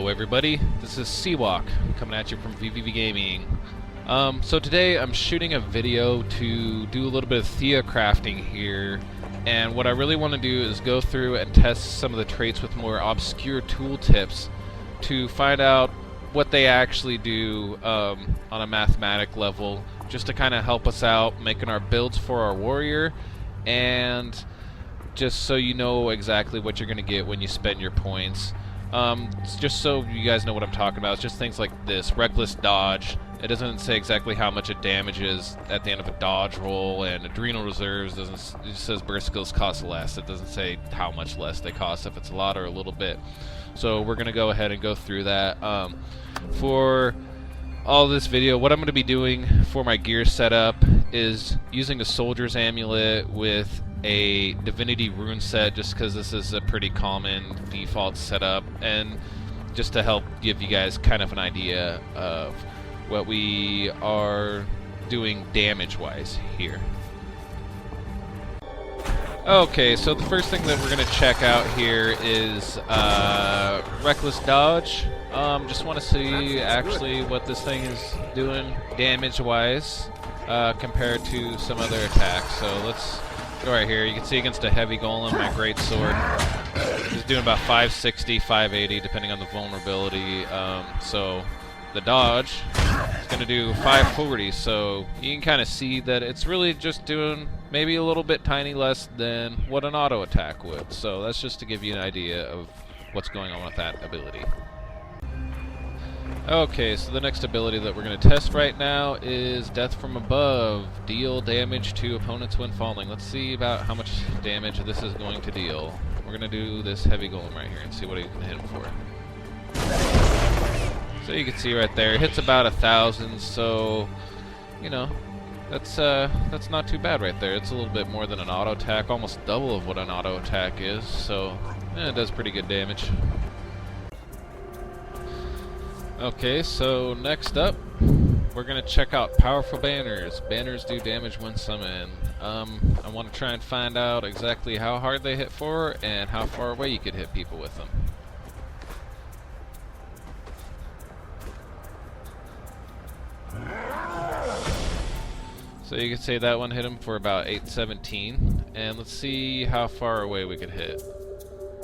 Hello everybody, this is Seawalk coming at you from VVV Gaming. So today I'm shooting a video to do a little bit of Thea crafting here, and what I really want to do is go through and test some of the traits with more obscure tooltips to find out what they actually do on a mathematic level, just to kind of help us out making our builds for our warrior, and just so you know exactly what you're going to get when you spend your points. Just so you guys know what I'm talking about, it's just things like this. Reckless dodge. It doesn't say exactly how much it damages at the end of a dodge roll, and adrenal reserves doesn't. It just says burst skills cost less. It doesn't say how much less they cost, if it's a lot or a little bit. So we're gonna go ahead and go through that. For all this video, what I'm going to be doing for my gear setup is using a soldier's amulet with a divinity rune set, just because this is a pretty common default setup, and just to help give you guys kind of an idea of what we are doing damage wise here. Okay, so the first thing that we're going to check out here is reckless dodge. Just want to see actually what this thing is doing damage wise compared to some other attacks. So let's go right here. You can see against a heavy golem, my great sword is doing about 560, 580 depending on the vulnerability. So the dodge is going to do 540, so you can kind of see that it's really just doing maybe a little bit tiny less than what an auto attack would. So that's just to give you an idea of what's going on with that ability. Okay, so the next ability that we're going to test right now is Death from Above. Deal damage to opponents when falling. Let's see about how much damage this is going to deal. We're going to do this heavy golem right here and see what he can hit him for. So you can see right there, it hits about 1,000, so, you know, that's not too bad right there. It's a little bit more than an auto attack, almost double of what an auto attack is, so it does pretty good damage. Okay, so next up, we're going to check out powerful banners. Banners do damage when summoned. I want to try and find out exactly how hard they hit for and how far away you could hit people with them. So you can say that one hit him for about 817, and let's see how far away we could hit.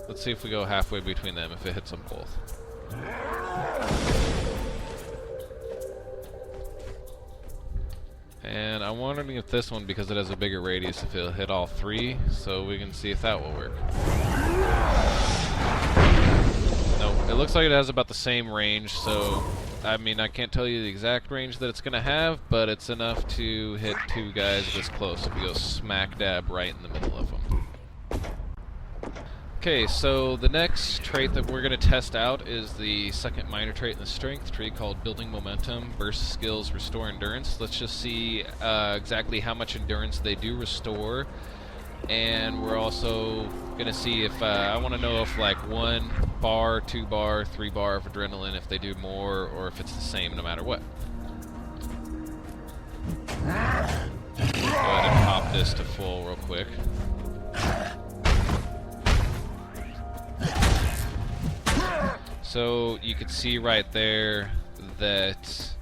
Let's see if we go halfway between them, if it hits them both. And I'm wondering if this one, because it has a bigger radius, if it'll hit all three, so we can see if that will work. Nope, it looks like it has about the same range, so I mean, I can't tell you the exact range that it's going to have, but it's enough to hit two guys this close if we go smack dab right in the middle of them. Okay, so the next trait that we're going to test out is the second minor trait in the strength tree called Building Momentum. Burst skills restore endurance. Let's just see exactly how much endurance they do restore. And we're also going to see if, I want to know if like 1 bar, 2 bar, 3 bar of adrenaline, if they do more or if it's the same no matter what. Go ahead and pop this to full real quick. So you can see right there that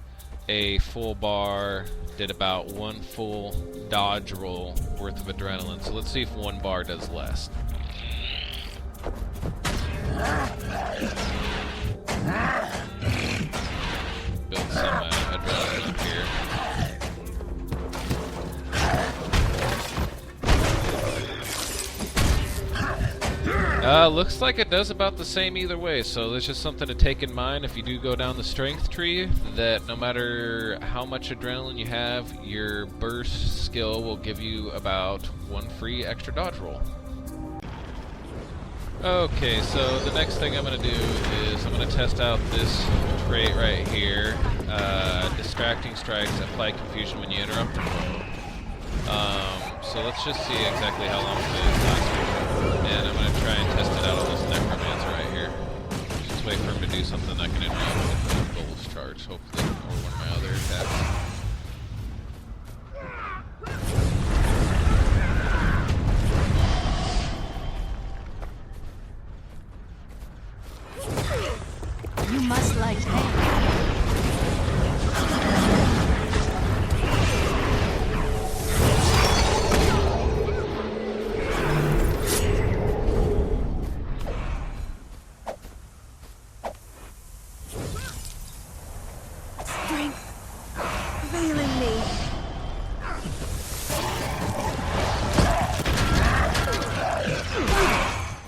a full bar did about 1 full dodge roll worth of adrenaline. So let's see if 1 bar does less. Build some adrenaline up here. Looks like it does about the same either way, so there's just something to take in mind if you do go down the strength tree, that no matter how much adrenaline you have, your burst skill will give you about 1 free extra dodge roll. Okay, so the next thing I'm going to do is I'm going to test out this trait right here. Distracting strikes apply confusion when you interrupt them. So let's just see exactly how long it lasts. And I'm going to try and test it out on this necromancer right here. Just wait for him to do something I can interrupt with the goals charge, hopefully, or one of my other attacks. failing me.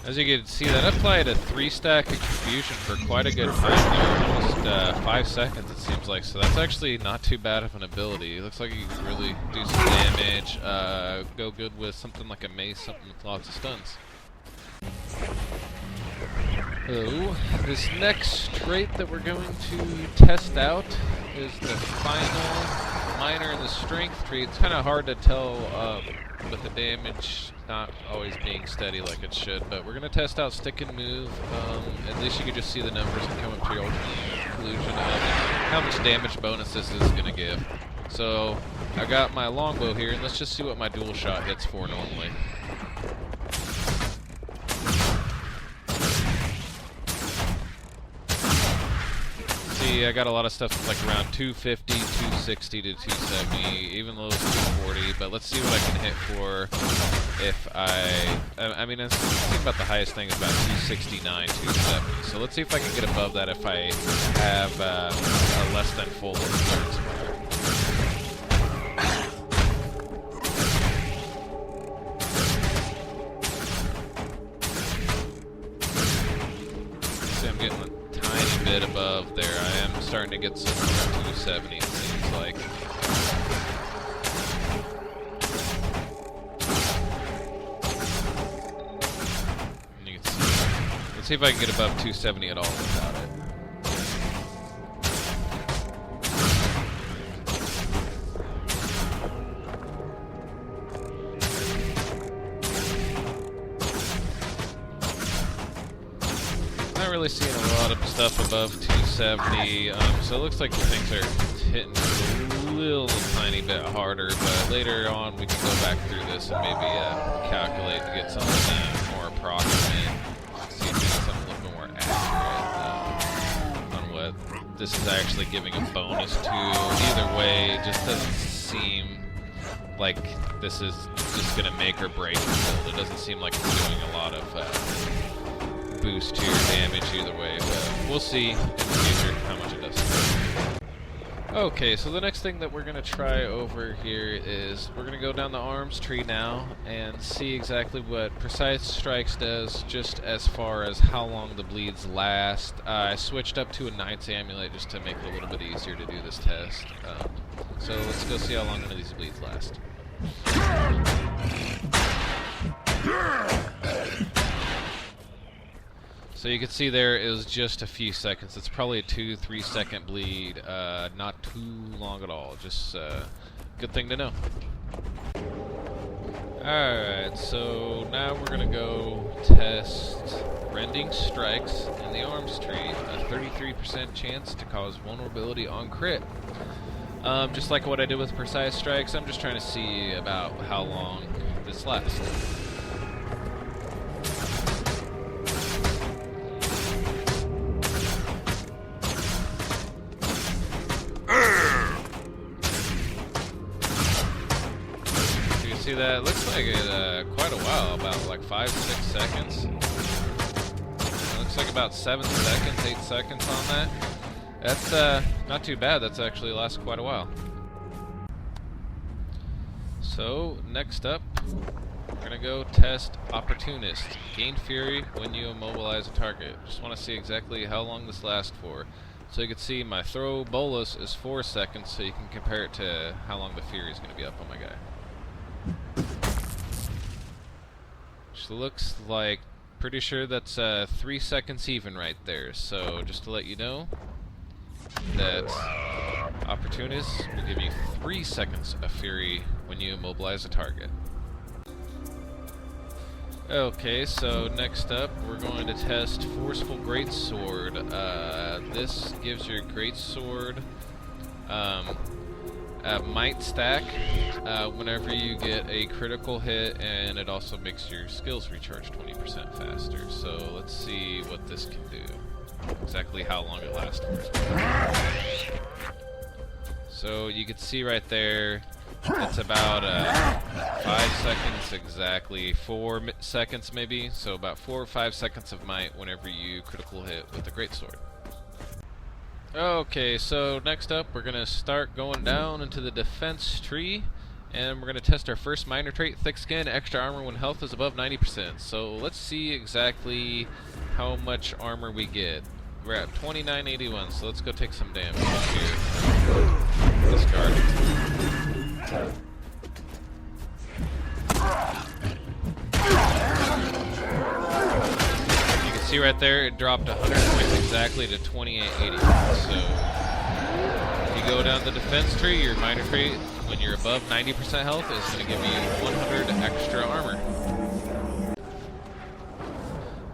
As you can see, that applied a 3-stack of confusion for quite a good time there, almost 5 seconds it seems like, so that's actually not too bad of an ability. It looks like you can really do some damage, go good with something like a mace, something with lots of stuns. So, this next trait that we're going to test out is the final minor in the strength tree. It's kind of hard to tell with the damage not always being steady like it should, but we're going to test out stick and move. At least you can just see the numbers and come up to your ultimate conclusion of how much damage bonus this is going to give. So, I got my longbow here, and let's just see what my dual shot hits for normally. I got a lot of stuff like around 250, 260 to 270, even low as 240, but let's see what I can hit for if I mean, I think about the highest thing is about 269, 270, so let's see if I can get above that if I have a less than full clearance fire. See, I'm getting a tiny bit above there. I am starting to get some 270, it seems like. And you can see. Let's see if I can get above 270 at all without it. Not really seeing a lot of stuff above 270, so it looks like things are hitting a little tiny bit harder, but later on we can go back through this and maybe calculate to get something more approximate, see if we get something a little bit more accurate on what this is actually giving a bonus to. Either way, it just doesn't seem like this is just going to make or break the build. It doesn't seem like it's doing a lot of boost to your damage either way, but we'll see in the future how much it does. Okay, so the next thing that we're going to try over here is we're going to go down the arms tree now and see exactly what Precise Strikes does, just as far as how long the bleeds last. I switched up to a Knight's Amulet just to make it a little bit easier to do this test. So let's go see how long none of these bleeds last. So you can see there it was just a few seconds. It's probably a 2-3 second bleed. Not too long at all. Just good thing to know. Alright, so now we're going to go test Rending Strikes in the arms tree. A 33% chance to cause vulnerability on crit. Just like what I did with Precise Strikes, I'm just trying to see about how long this lasts. See that? It looks like it quite a while, about like 5-6 seconds. It looks like about 7 seconds, 8 seconds on that. That's not too bad. That's actually lasts quite a while. So next up, we're gonna go test Opportunist. Gain Fury when you immobilize a target. Just want to see exactly how long this lasts for. So you can see my throw bolus is 4 seconds, so you can compare it to how long the Fury is going to be up on my guy. Which looks like, pretty sure that's 3 seconds even right there. So just to let you know that Opportunist will give you 3 seconds of Fury when you immobilize a target. Okay, so next up we're going to test Forceful Greatsword. This gives your Greatsword a might stack whenever you get a critical hit, and it also makes your skills recharge 20% faster. So let's see what this can do. Exactly how long it lasts for. So you can see right there, it's about 5 seconds exactly, 4 seconds maybe, so about 4 or 5 seconds of might whenever you critical hit with the Greatsword. Okay, so next up we're gonna start going down into the defense tree, and we're gonna test our first minor trait: thick skin, extra armor when health is above 90%. So let's see exactly how much armor we get. We're at 2981, so let's go take some damage here. Discard. You can see right there, it dropped 100 points exactly to 2880. So if you go down the defense tree, your minor trait, when you're above 90% health, is going to give you 100 extra armor.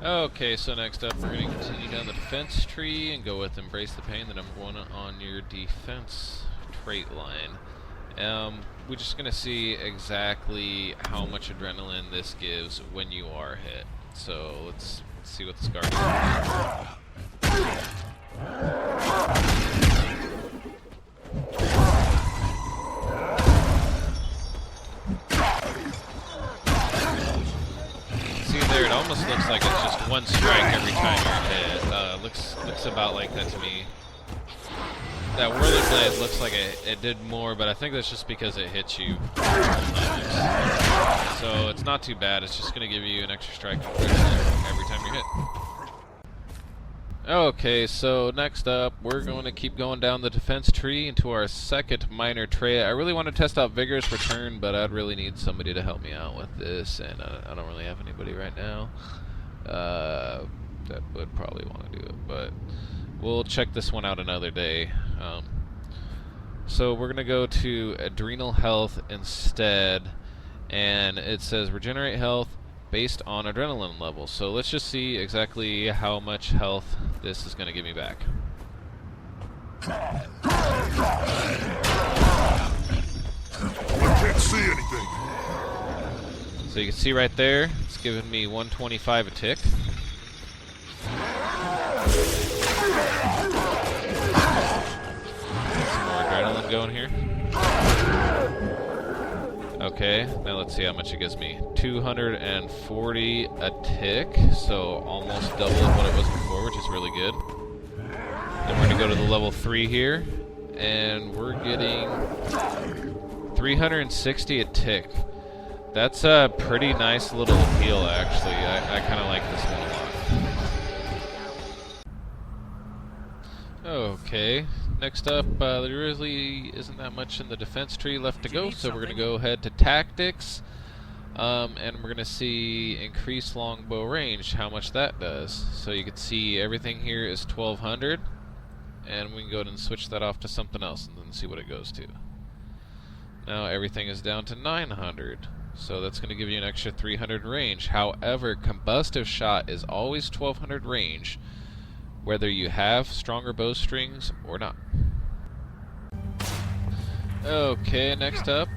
Okay, so next up, we're going to continue down the defense tree and go with Embrace the Pain, the number one on your defense trait line. We're just going to see exactly how much adrenaline this gives when you are hit. So let's see what the scar does. There, it almost looks like it's just one strike every time you're hit. Looks about like that to me. That whirling blade looks like it did more, but I think that's just because it hits you times. So it's not too bad. It's just going to give you an extra strike every time you're hit. Okay, so next up, we're going to keep going down the defense tree into our second minor trait. I really want to test out Vigorous Return, but I'd really need somebody to help me out with this, and I don't really have anybody right now that would probably want to do it, but we'll check this one out another day. So we're going to go to Adrenal Health instead, and it says Regenerate Health based on adrenaline levels. So let's just see exactly how much health this is going to give me back. I can't see anything. So you can see right there, it's giving me 125 a tick. Some more adrenaline going here. Okay, now let's see how much it gives me. 240 a tick, so almost double of what it was before, which is really good. Then we're going to go to the level 3 here, and we're getting 360 a tick. That's a pretty nice little heal, actually. I kind of like this one a lot. Okay, next up, there really isn't that much in the defense tree left to go, so we're going to go ahead to Tactics, and we're going to see increased longbow range, how much that does. So you can see everything here is 1200, and we can go ahead and switch that off to something else and then see what it goes to. Now everything is down to 900, so that's going to give you an extra 300 range. However, Combustive Shot is always 1200 range, whether you have stronger bowstrings or not. Okay, next up,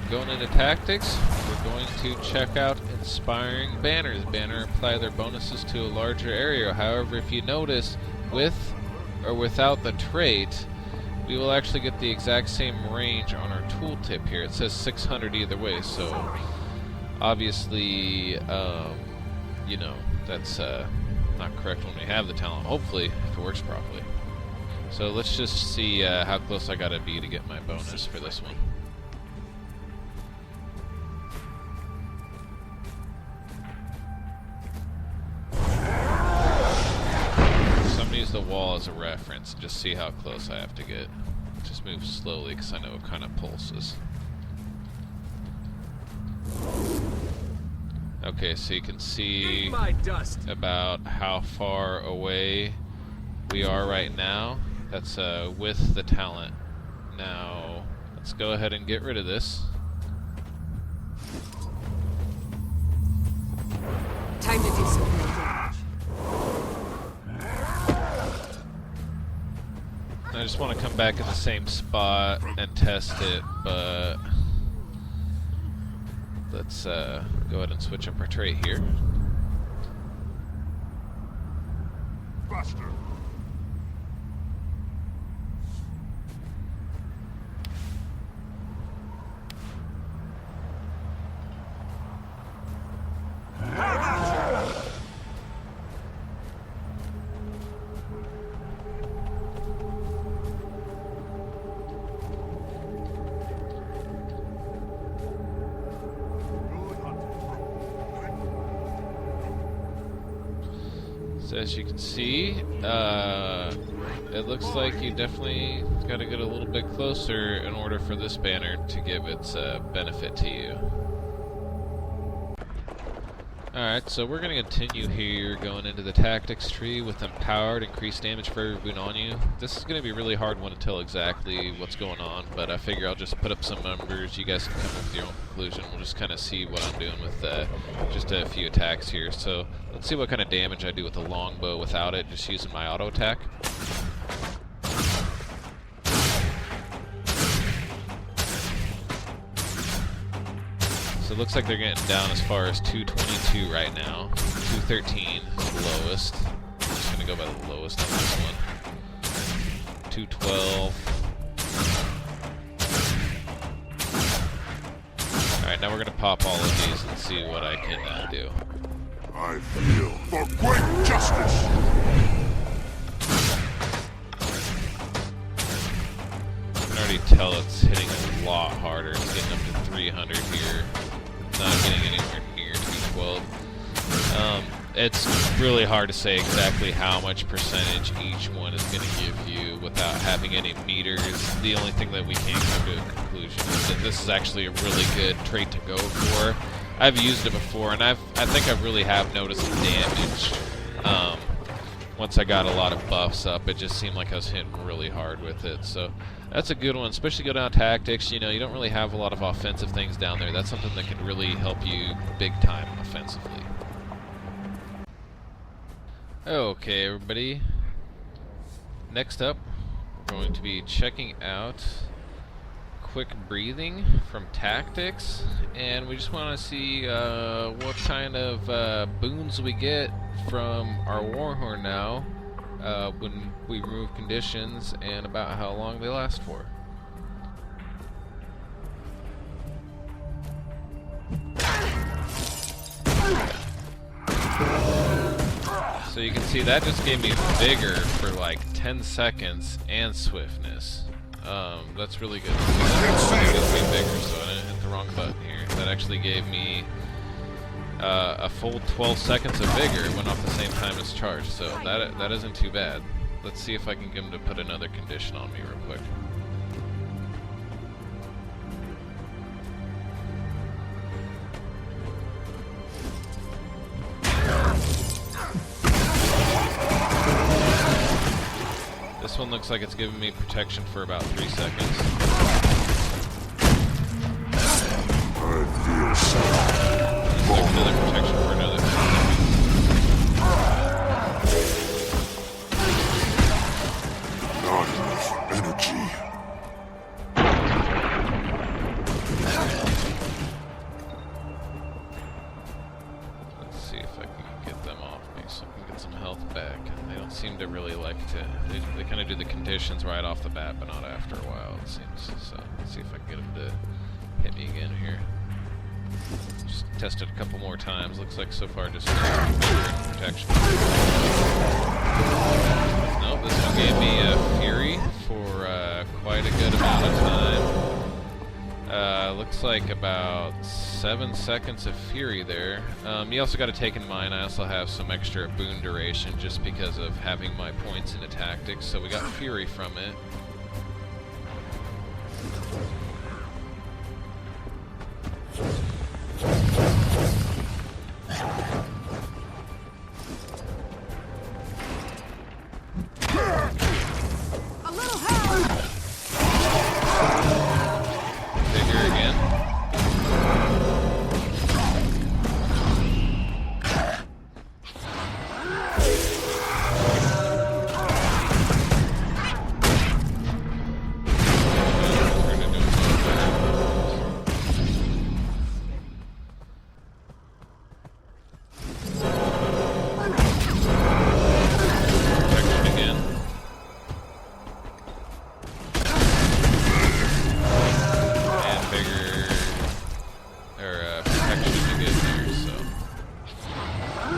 going into Tactics, we're going to check out Inspiring Banners. Banner apply their bonuses to a larger area. However, if you notice, with or without the trait, we will actually get the exact same range on our tooltip here. It says 600 either way, so obviously, you know, that's not correct when we have the talent, hopefully, if it works properly. So let's just see how close I gotta be to get my bonus for this one. So I'm gonna use the wall as a reference and just see how close I have to get. Just move slowly because I know it kind of pulses. Okay, so you can see about how far away we are right now. That's with the talent. Now, let's go ahead and get rid of this. Time to do some real damage. I just want to come back in the same spot and test it, but let's go ahead and switch up our trait here. Faster. So as you can see, it looks like you definitely got to get a little bit closer in order for this banner to give its benefit to you. Alright, so we're going to continue here going into the tactics tree with empowered, increased damage for every boon on you. This is going to be a really hard one to tell exactly what's going on, but I figure I'll just put up some numbers. You guys can come up with your own conclusion. We'll just kind of see what I'm doing with just a few attacks here. So let's see what kind of damage I do with the longbow without it, just using my auto attack. So it looks like they're getting down as far as 222 right now. 213 is the lowest. I'm just going to go by the lowest on this one. 212. Alright, now we're going to pop all of these and see what I can do. I feel for great justice. I can already tell it's hitting a lot harder. It's getting up to 300 here. Not getting anywhere near 212. It's really hard to say exactly how much percentage each one is going to give you without having any meters. The only thing that we can come to a conclusion is that this is actually a really good trait to go for. I've used it before, and I think I really have noticed the damage. Once I got a lot of buffs up, it just seemed like I was hitting really hard with it. So that's a good one, especially go down tactics. You know, you don't really have a lot of offensive things down there. That's something that can really help you big time offensively. Okay, everybody. Next up, we're going to be checking out quick breathing from tactics, and we just want to see what kind of boons we get from our Warhorn now when we remove conditions, and about how long they last for. So you can see that just gave me vigor for like 10 seconds and swiftness. That's really good. That gives me vigor, so I didn't hit the wrong button here. That actually gave me a full 12 seconds of vigor. It went off the same time as charge, so that isn't too bad. Let's see if I can get him to put another condition on me real quick. This one looks like it's giving me protection for about 3 seconds. I feel sad. There's another protection for another 3 seconds. Not enough energy. Let's see if I can get them off me so I can get some health back. They don't seem to really like to... They kind of do the conditions right off the bat, but not after a while, it seems. So let's see if I can get them to hit me again here. Just tested a couple more times. Looks like so far just protection. Nope, this one gave me a Fury for quite a good amount of time. Looks like about 7 seconds of Fury there. You also got to take in mind I also have some extra boon duration just because of having my points into tactics, so we got Fury from it. A little help! Vigor again.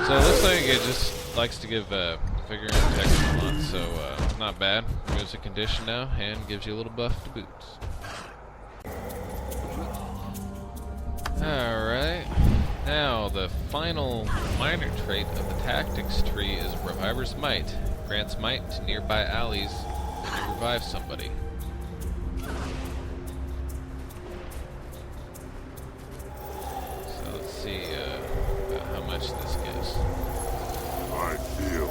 So it looks like it just likes to give vigor and protection a lot, so not bad. Removes a condition now and gives you a little buff to boot. Alright, now the final minor trait of the tactics tree is Revivor's Might. Grants might to nearby allies when you revive somebody. So let's see about how much this gives. I feel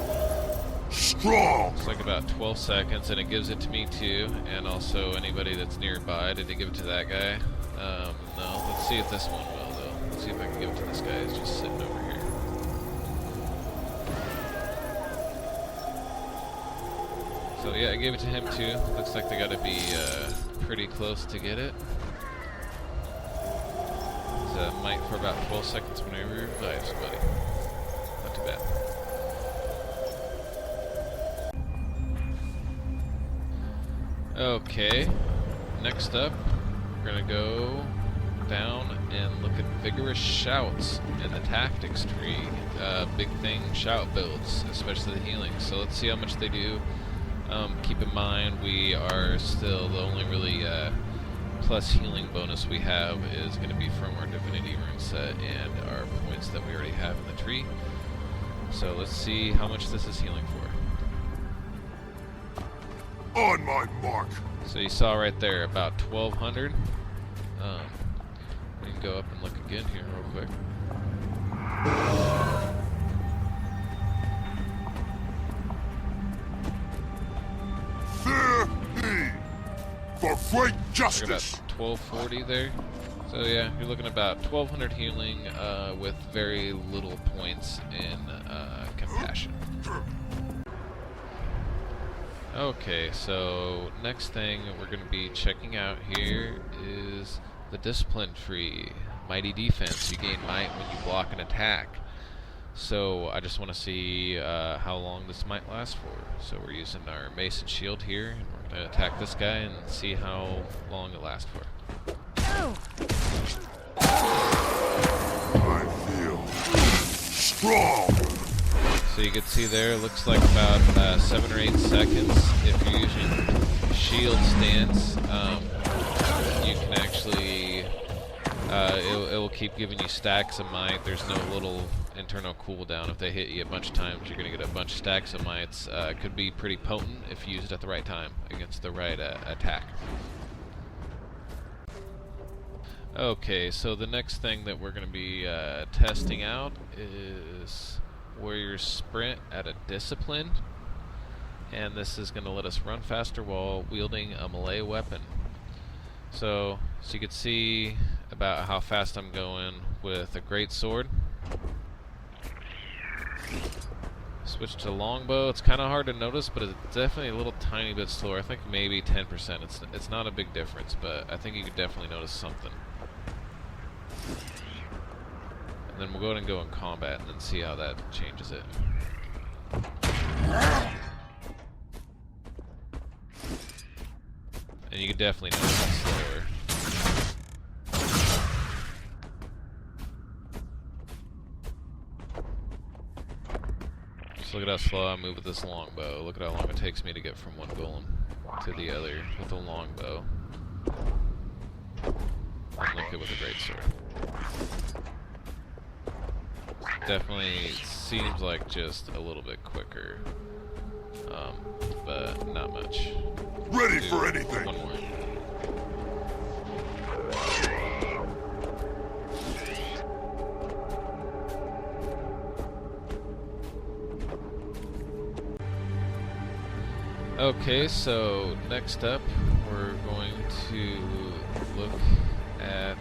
strong. It's like about 12 seconds, and it gives it to me too, and also anybody that's nearby. Did it give it to that guy? No. Let's see if this one will, though. Let's see if I can give it to this guy who's just sitting over here. So yeah, I gave it to him too. Looks like they gotta be pretty close to get it. It's a might for about 12 seconds whenever you revive somebody. Not too bad. Okay, next up, we're gonna go down and look at vigorous shouts in the tactics tree. Big thing, shout builds, especially the healing. So let's see how much they do. Keep in mind, we are still the only really plus healing bonus we have is going to be from our Divinity rune set and our points that we already have in the tree. So let's see how much this is healing for. On my mark. So you saw right there about 1200. We can go up and look again here real quick. Fear me for great Look justice. about 1240 there. So yeah, you're looking at about 1200 healing with very little points in compassion. Okay, so next thing we're going to be checking out here is the discipline tree. Mighty defense. You gain might when you block an attack. So I just want to see how long this might last for. So we're using our mace and shield here, and we're going to attack this guy and see how long it lasts for. I feel strong. So you can see there, it looks like about 7 or 8 seconds. If you're using shield stance, you can actually, it will keep giving you stacks of might. There's no little internal cooldown. If they hit you a bunch of times, you're going to get a bunch of stacks of mights. Could be pretty potent if used at the right time against the right attack. Okay, so the next thing that we're going to be testing out is Warrior Sprint at a discipline, and this is going to let us run faster while wielding a melee weapon. So you can see about how fast I'm going with a great sword. Switch to longbow. It's kind of hard to notice, but it's definitely a little tiny bit slower. I think maybe 10%. It's not a big difference, but I think you could definitely notice something. And then we'll go ahead and go in combat and then see how that changes it. And you can definitely notice it's slower. Just look at how slow I move with this longbow. Look at how long it takes me to get from one golem to the other with a longbow. And look at with a greatsword. Definitely seems like just a little bit quicker, but not much. Ready for anything. One more. Okay, so next up we're going to look at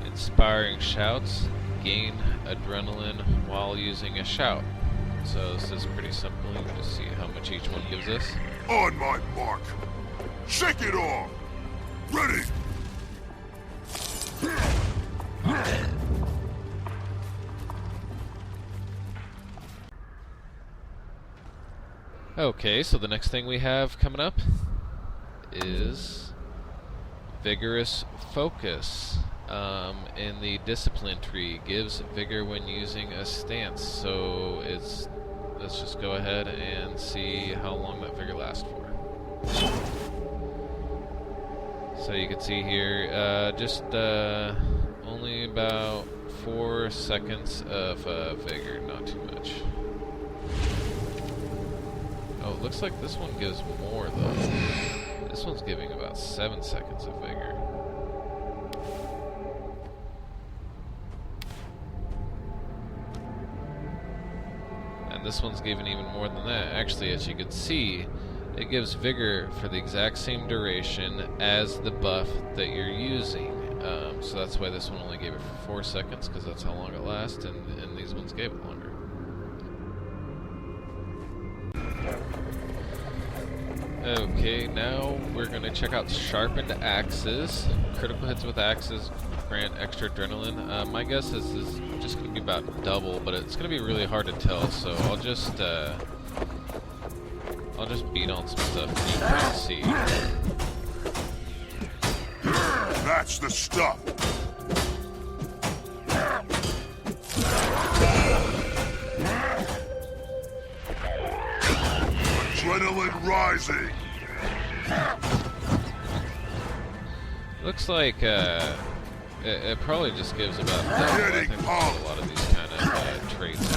inspiring shouts. Gain adrenaline while using a shout. So this is pretty simple. You can just see how much each one gives us. On my mark. Shake it off. Ready. Okay, so the next thing we have coming up is vigorous focus. In the discipline tree, gives vigor when using a stance. So let's just go ahead and see how long that vigor lasts for. So you can see here, just only about 4 seconds of vigor, not too much. Oh, it looks like this one gives more though. This one's giving about 7 seconds of vigor. And this one's giving even more than that. Actually, as you can see, it gives vigor for the exact same duration as the buff that you're using. So that's why this one only gave it for 4 seconds, because that's how long it lasts, and these ones gave it longer. Okay, now we're going to check out sharpened axes. Critical hits with axes grant extra adrenaline. My guess is this is just going to be about double, but it's going to be really hard to tell, so I'll just beat on some stuff and you can see. That's the stuff. Adrenaline rising. Looks like it probably just gives about double. I think there's a lot of these kind of traits.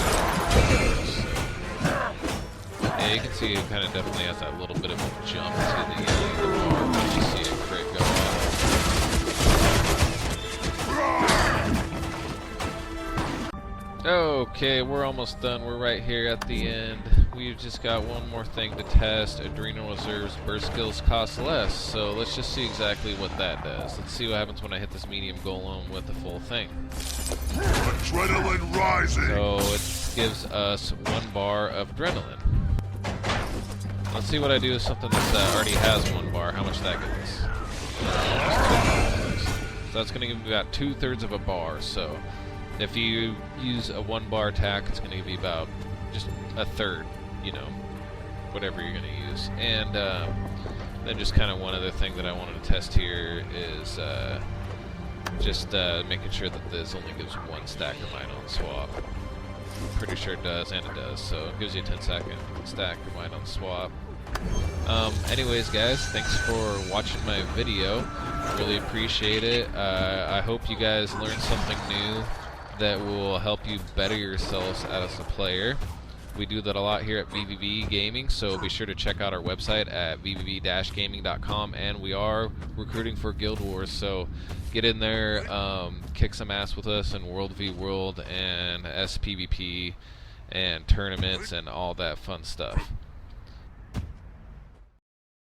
Yeah, you can see it kind of definitely has that little bit of a jump to the bar once you see a crit go off. Okay, we're almost done. We're right here at the end. We've just got one more thing to test. Adrenal reserves burst skills cost less, so let's just see exactly what that does. Let's see what happens when I hit this medium golem with the full thing. Adrenaline rising. So it gives us 1 bar of adrenaline. Let's see what I do with something that already has 1 bar, how much that gives. So that's going to give me about 2/3 of a bar, so if you use a 1 bar attack, it's going to give you about just 1/3, you know, whatever you're going to use. And then just kind of one other thing that I wanted to test here is just making sure that this only gives 1 stack of mine on swap. I'm pretty sure it does, and it does, so it gives you a 10-second stack of mine on swap. Anyways, guys, thanks for watching my video. Really appreciate it. I hope you guys learned something new that will help you better yourselves as a player. We do that a lot here at VVV Gaming, so be sure to check out our website at vvv-gaming.com, and we are recruiting for Guild Wars, so get in there, kick some ass with us in World v World and SPVP and tournaments and all that fun stuff.